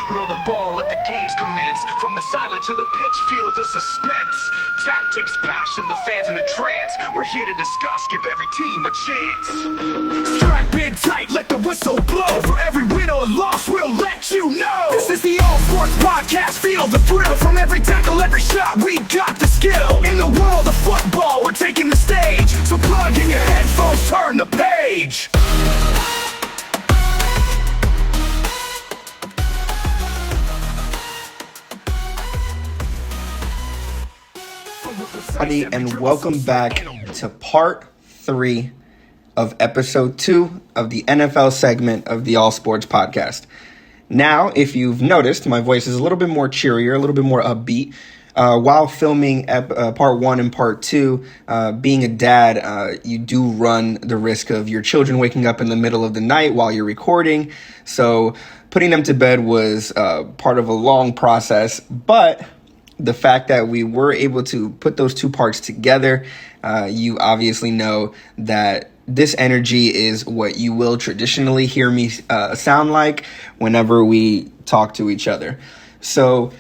Throw the ball, let the games commence. From the sideline to the pitch, feel the suspense. Tactics, passion, the fans in a trance. We're here to discuss, give every team a chance. Strap in tight, let the whistle blow. For every win or loss, we'll let you know. This is the All Sports Podcast, feel the thrill. From every tackle, every shot, we got the skill. In the world of football, we're taking the stage. So plug in your headphones, turn the page. And welcome back to part 3 of episode 2 of the NFL segment of the All Sports Podcast. Now, if you've noticed, my voice is a little bit more cheerier, a little bit more upbeat. While filming part 1 and part 2, being a dad, you do run the risk of your children waking up in the middle of the night while you're recording. So putting them to bed was part of a long process, but the fact that we were able to put those two parts together, you obviously know that this energy is what you will traditionally hear me sound like whenever we talk to each other. So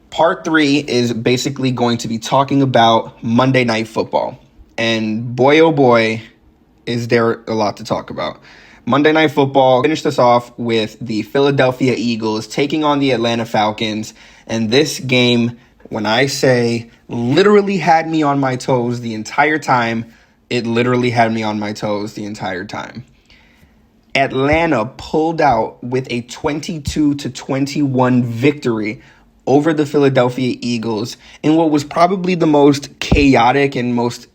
part 3 is basically going to be talking about Monday Night Football. And boy, oh boy, is there a lot to talk about. Monday Night Football finished us off with the Philadelphia Eagles taking on the Atlanta Falcons. And this game, when I say literally had me on my toes the entire time, it literally had me on my toes the entire time. Atlanta pulled out with a 22-21 victory over the Philadelphia Eagles in what was probably the most chaotic and most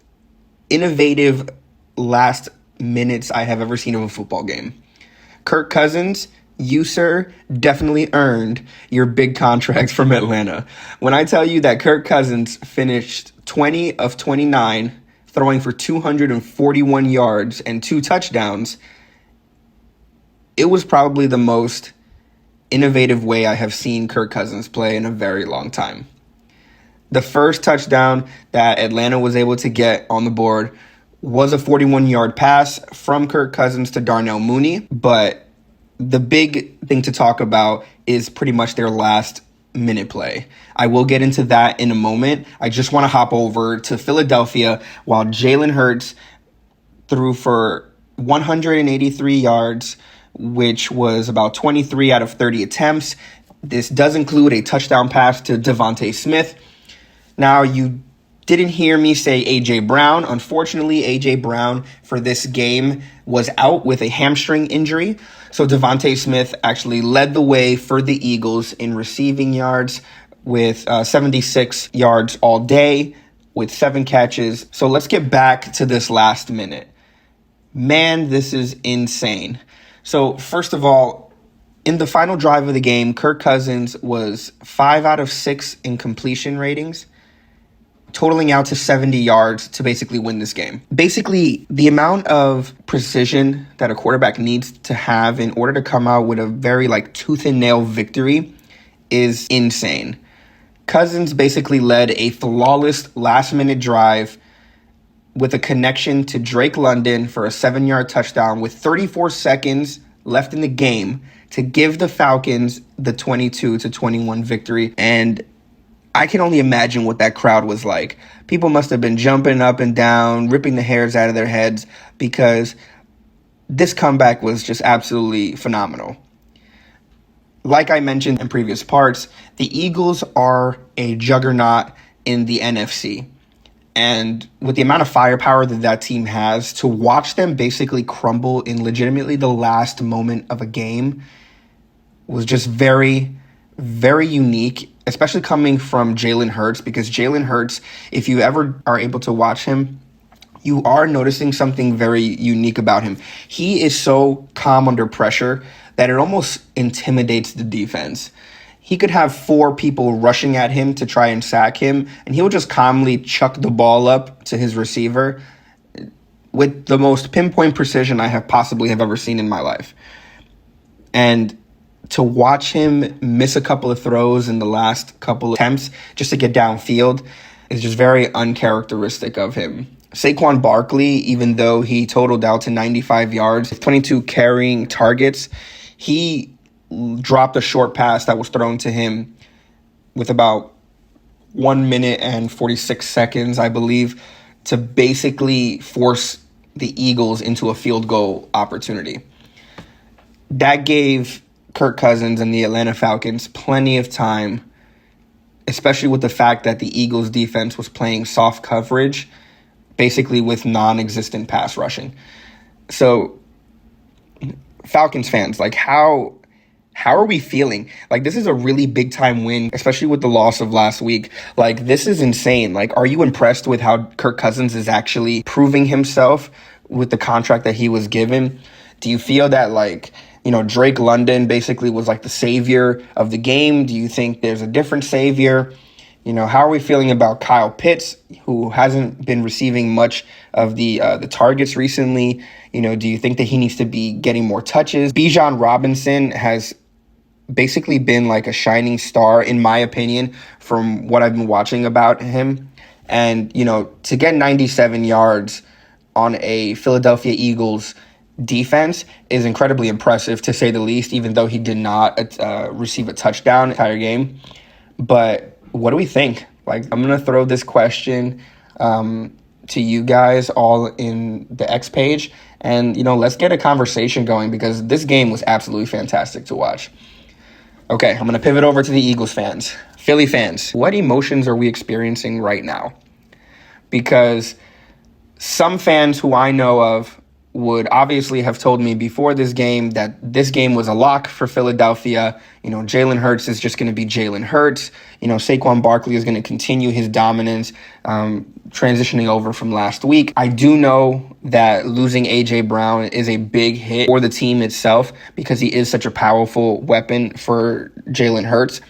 innovative last minutes I have ever seen of a football game. Kirk Cousins, you, sir, definitely earned your big contract from Atlanta. When I tell you that Kirk Cousins finished 20 of 29, throwing for 241 yards and 2 touchdowns, it was probably the most innovative way I have seen Kirk Cousins play in a very long time. The first touchdown that Atlanta was able to get on the board was a 41-yard pass from Kirk Cousins to Darnell Mooney, but the big thing to talk about is pretty much their last minute play. I will get into that in a moment. I just want to hop over to Philadelphia while Jalen Hurts threw for 183 yards, which was about 23 out of 30 attempts. This does include a touchdown pass to Devontae Smith. Now, you didn't hear me say A.J. Brown. Unfortunately, A.J. Brown for this game was out with a hamstring injury. So Devontae Smith actually led the way for the Eagles in receiving yards with 76 yards all day with 7 catches. So let's get back to this last minute. Man, this is insane. So first of all, in the final drive of the game, Kirk Cousins was 5 out of 6 in completion ratings, totaling out to 70 yards to basically win this game. Basically, the amount of precision that a quarterback needs to have in order to come out with a very tooth and nail victory is insane. Cousins basically led a flawless last minute drive with a connection to Drake London for a 7-yard touchdown with 34 seconds left in the game to give the Falcons the 22-21 victory. And I can only imagine what that crowd was like. People must have been jumping up and down, ripping the hairs out of their heads, because this comeback was just absolutely phenomenal. Like I mentioned in previous parts, the Eagles are a juggernaut in the NFC. And with the amount of firepower that team has, to watch them basically crumble in legitimately the last moment of a game was just very, very unique, especially coming from Jalen Hurts, because Jalen Hurts, if you ever are able to watch him, you are noticing something very unique about him. He is so calm under pressure that it almost intimidates the defense. He could have 4 people rushing at him to try and sack him, and he'll just calmly chuck the ball up to his receiver with the most pinpoint precision I have ever seen in my life. And to watch him miss a couple of throws in the last couple of attempts just to get downfield is just very uncharacteristic of him. Saquon Barkley, even though he totaled out to 95 yards, 22 carrying targets, he dropped a short pass that was thrown to him with about 1 minute and 46 seconds, I believe, to basically force the Eagles into a field goal opportunity. That gave Kirk Cousins and the Atlanta Falcons plenty of time, especially with the fact that the Eagles defense was playing soft coverage, basically with non-existent pass rushing. So Falcons fans, like, how are we feeling? Like, this is a really big time win, especially with the loss of last week. Like, this is insane. Like, are you impressed with how Kirk Cousins is actually proving himself with the contract that he was given? Do you feel that, like, Drake London basically was like the savior of the game? Do you think there's a different savior? How are we feeling about Kyle Pitts, who hasn't been receiving much of the targets recently? Do you think that he needs to be getting more touches? Bijan Robinson has basically been like a shining star, in my opinion, from what I've been watching about him. And, to get 97 yards on a Philadelphia Eagles defense is incredibly impressive, to say the least, even though he did not receive a touchdown the entire game. But what do we think? Like, I'm going to throw this question to you guys all in the X page. And, let's get a conversation going, because this game was absolutely fantastic to watch. Okay, I'm going to pivot over to the Eagles fans. Philly fans, what emotions are we experiencing right now? Because some fans who I know of would obviously have told me before this game that this game was a lock for Philadelphia. Jalen Hurts is just going to be Jalen Hurts. Saquon Barkley is going to continue his dominance, transitioning over from last week. I do know that losing A.J. Brown is a big hit for the team itself, because he is such a powerful weapon for Jalen Hurts.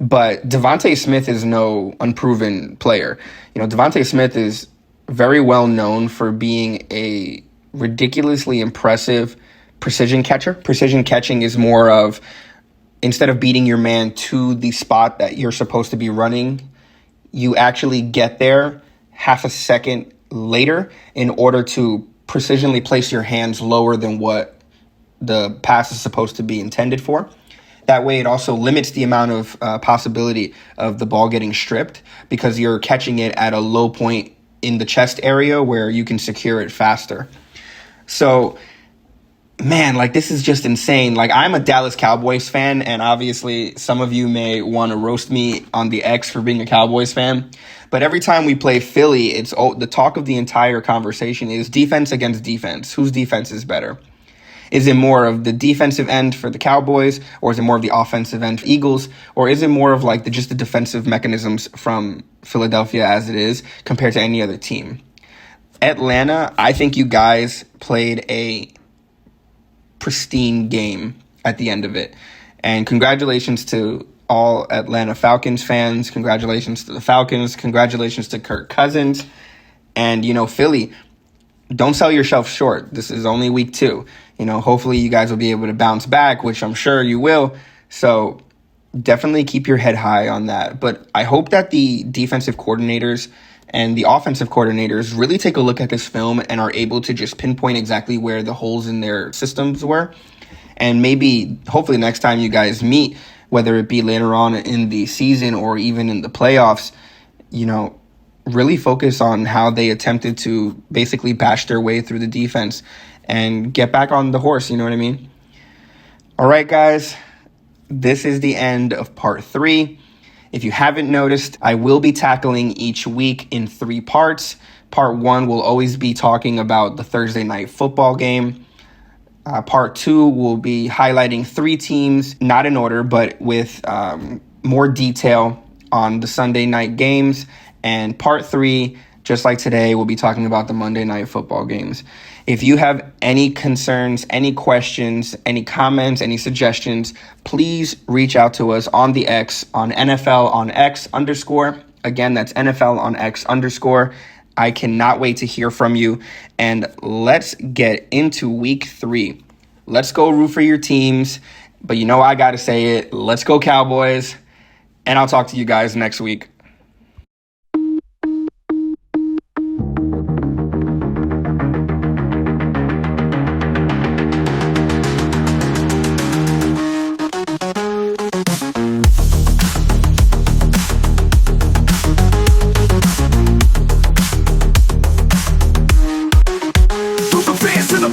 But Devontae Smith is no unproven player. Devontae Smith is very well known for being a ridiculously impressive precision catcher. Precision catching is more of, instead of beating your man to the spot that you're supposed to be running, you actually get there half a second later in order to precisionally place your hands lower than what the pass is supposed to be intended for. That way, it also limits the amount of possibility of the ball getting stripped, because you're catching it at a low point in the chest area where you can secure it faster. So, man, like, this is just insane. Like, I'm a Dallas Cowboys fan, and obviously some of you may want to roast me on the X for being a Cowboys fan. But every time we play Philly, it's the talk of the entire conversation is defense against defense. Whose defense is better? Is it more of the defensive end for the Cowboys, or is it more of the offensive end for Eagles? Or is it more of like just the defensive mechanisms from Philadelphia as it is compared to any other team? Atlanta, I think you guys played a pristine game at the end of it. And congratulations to all Atlanta Falcons fans. Congratulations to the Falcons. Congratulations to Kirk Cousins. And, Philly, don't sell yourself short. This is only week 2. Hopefully you guys will be able to bounce back, which I'm sure you will. So definitely keep your head high on that. But I hope that the defensive coordinators and the offensive coordinators really take a look at this film and are able to just pinpoint exactly where the holes in their systems were. And maybe, hopefully next time you guys meet, whether it be later on in the season or even in the playoffs, really focus on how they attempted to basically bash their way through the defense and get back on the horse, you know what I mean? All right, guys, this is the end of part 3. If you haven't noticed, I will be tackling each week in 3 parts. Part 1 will always be talking about the Thursday night football game. Part 2 will be highlighting 3 teams, not in order, but with more detail on the Sunday night games. And part 3, just like today, we'll be talking about the Monday night football games. If you have any concerns, any questions, any comments, any suggestions, please reach out to us on the X, on NFL on X _. Again, that's NFL on X _. I cannot wait to hear from you. And let's get into week 3. Let's go root for your teams. But I got to say it. Let's go Cowboys. And I'll talk to you guys next week.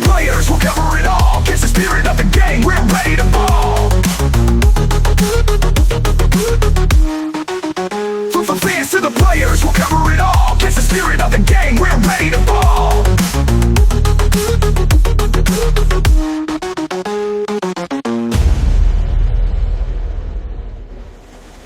the players, we'll cover it all. It's the spirit of the game, we're ready to ball.